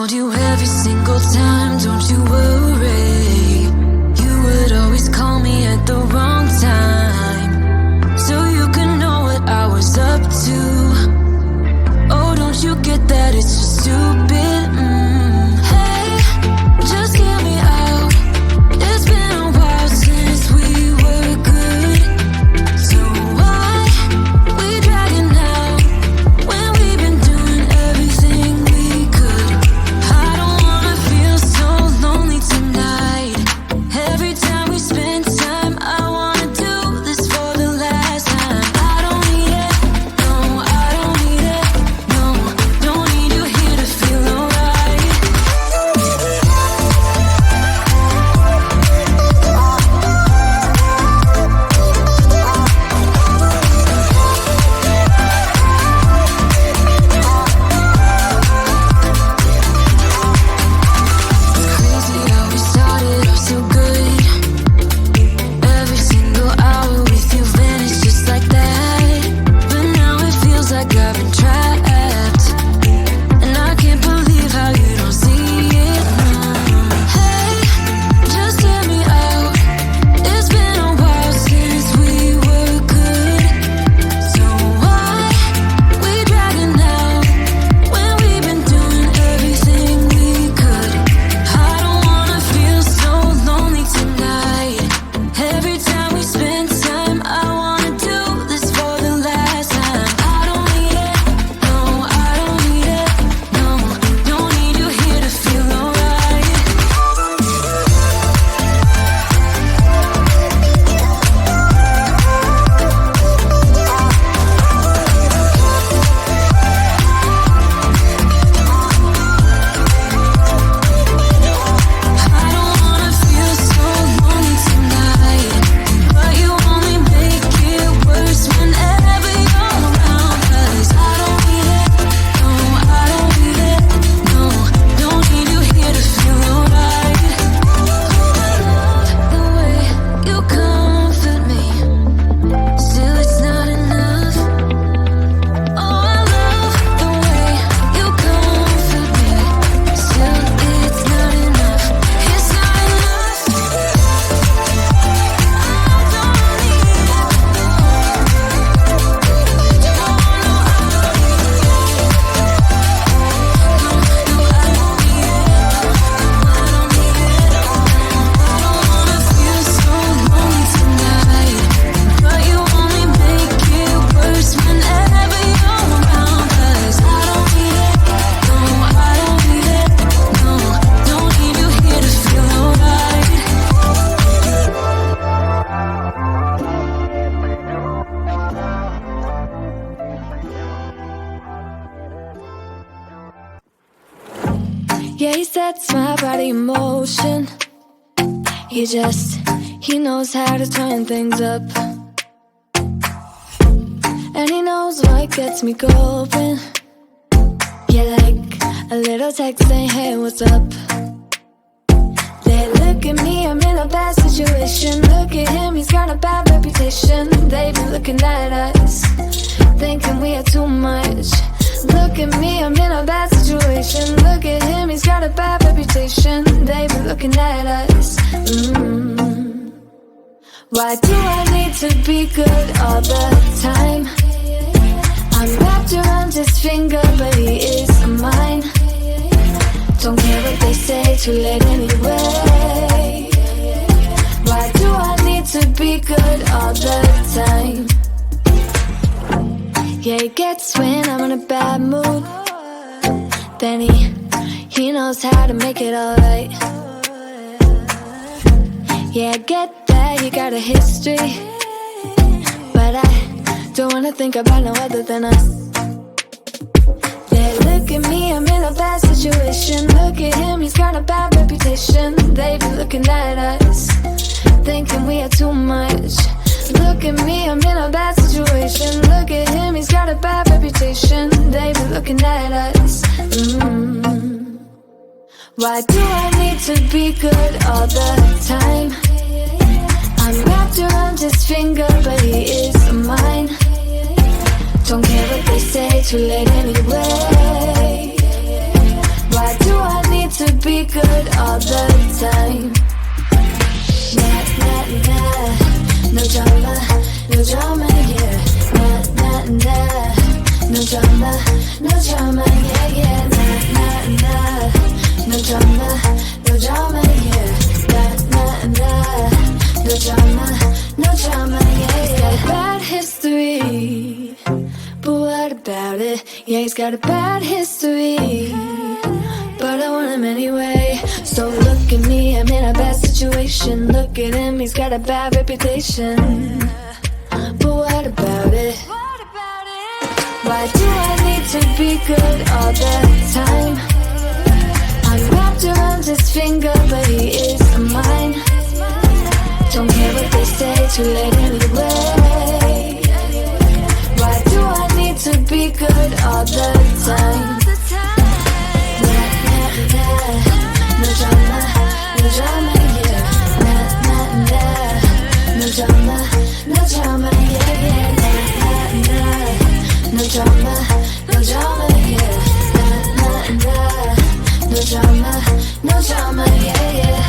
called you every single time, don't you worry. You would always call me at the wrong time, so you could know what I was up to. Oh, don't you get that it's just stupid? Hey, just hear me out. It's been a while since we were good, so why we dragging out when we've been doing everything we could? I don't wanna feel so lonely tonight. Every time we spend time, I wanna do this for the last time. I don't need it, no, I don't need it, no, don't need you here to feel alright. It's crazy how we started off so good. Every single hour with you vanished just like that. But now it feels like I've been trapped, and I can't believe how you don't see it. Hey, just hear me out. It's been a while since we were good, so why we dragging out when we've been doing everything we could? I don't wanna feel so lonely tonight. Every time we spend time, I wanna do this for the last time. I don't need it, no, I don't need it, no, don't need you here to feel alright. I don't wanna feel so lonely tonight, but you only make it worse whenever you're around. 'Cause I don't need it, no, I don't need it, no, don't need you here to feel alright. The way you comfort me, still it's not enough. Oh, I love the way you comfort me, still it's not enough. It's not enough. I don't need it. Yeah, he sets my body in motion. He knows how to turn things up. And he knows what gets me going. Yeah, like a little text saying, hey, what's up? They look at me, I'm in a bad situation. Look at him, he's got a bad reputation. They be looking at us, thinking we are too much. Look at me, I'm in a bad situation. Look at him, he's got a bad reputation. They be looking at us. Why do I need to be good all the time? I'm wrapped around his finger, but he is mine. Don't care what they say, too late anyway. Why do I need to be good all the time? Yeah, he gets when I'm in a bad mood. Then he knows how to make it alright. Yeah, I get that you got a history, but I don't wanna think about no other than us. Yeah, look at me, I'm in a bad situation. Look at him, he's got a bad reputation. They be looking at us, thinking we are too much. Look at me, I'm in a bad situation. Look at him, he's got a bad reputation. They be looking at us. Why do I need to be good all the time? I'm wrapped around his finger, but he is mine. Don't care what they say, too late anyway. Why do I be good all the time. Nah, nah, nah, no drama, no drama, yeah. Nah, nah, nah, no drama, no drama, yeah, yeah. Nah, nah, nah, no drama, no drama, yeah. Nah, nah, nah, no drama, no drama, yeah, yeah. He's got a bad history, but what about it? Yeah, he's got a bad history, but I want him anyway. So look at me, I'm in a bad situation. Look at him, he's got a bad reputation, but what about it? Why do I need to be good all the time? I'm wrapped around his finger, but he is mine. Don't care what they say, too late anyway. Why do I need to be good all the time? Nah, nah, nah, no drama, no drama, yeah. Nah, nah, nah, no drama, no drama, yeah, yeah. Nah, nah, nah, no drama, no drama, yeah. Nah, nah, nah, no drama, no drama, yeah, yeah.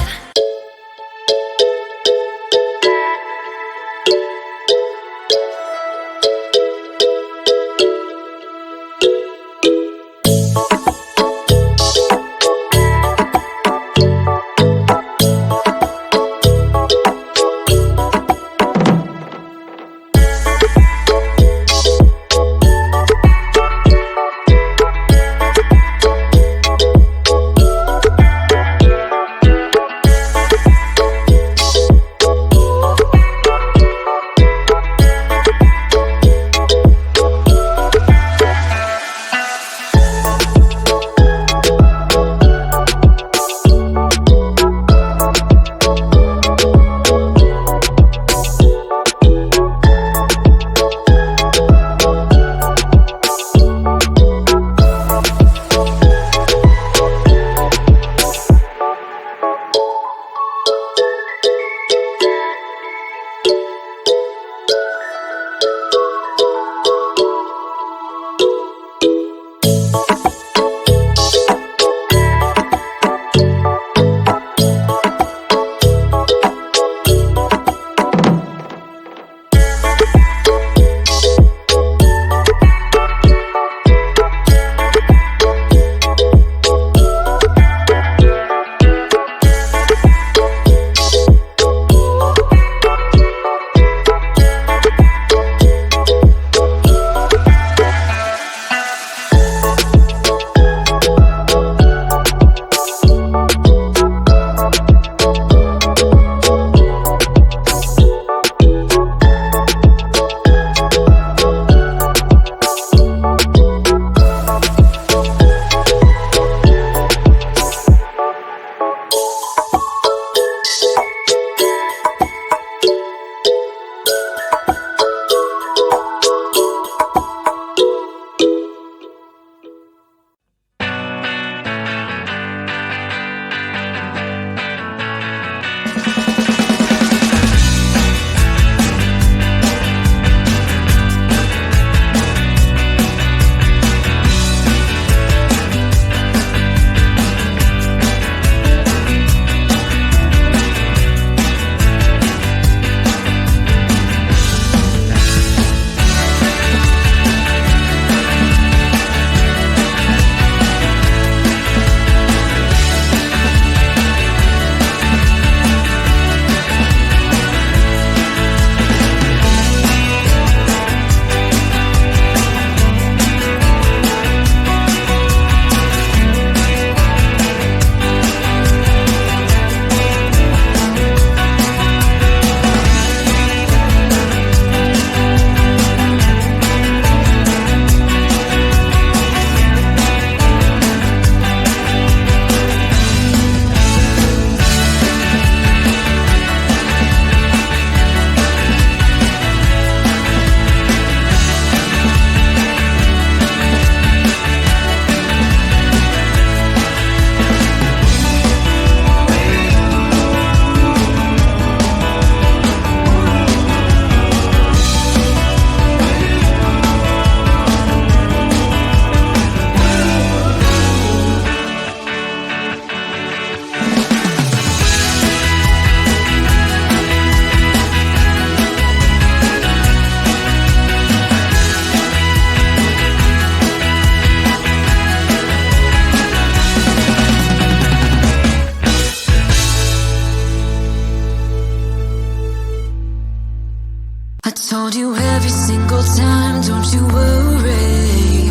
told you every single time, don't you worry.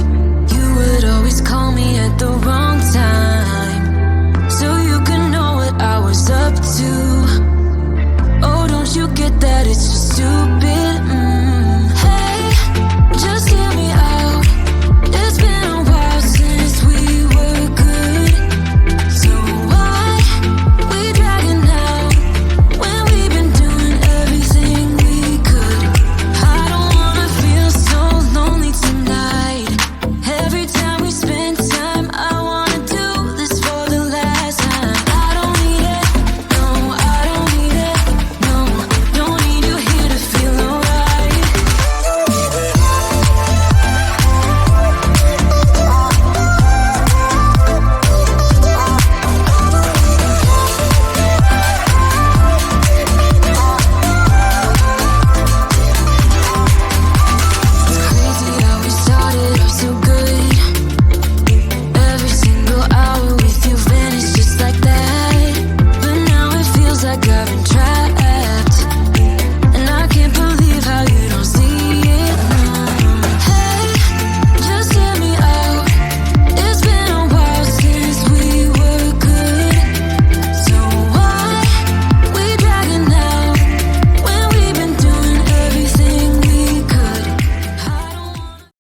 You would always call me at the wrong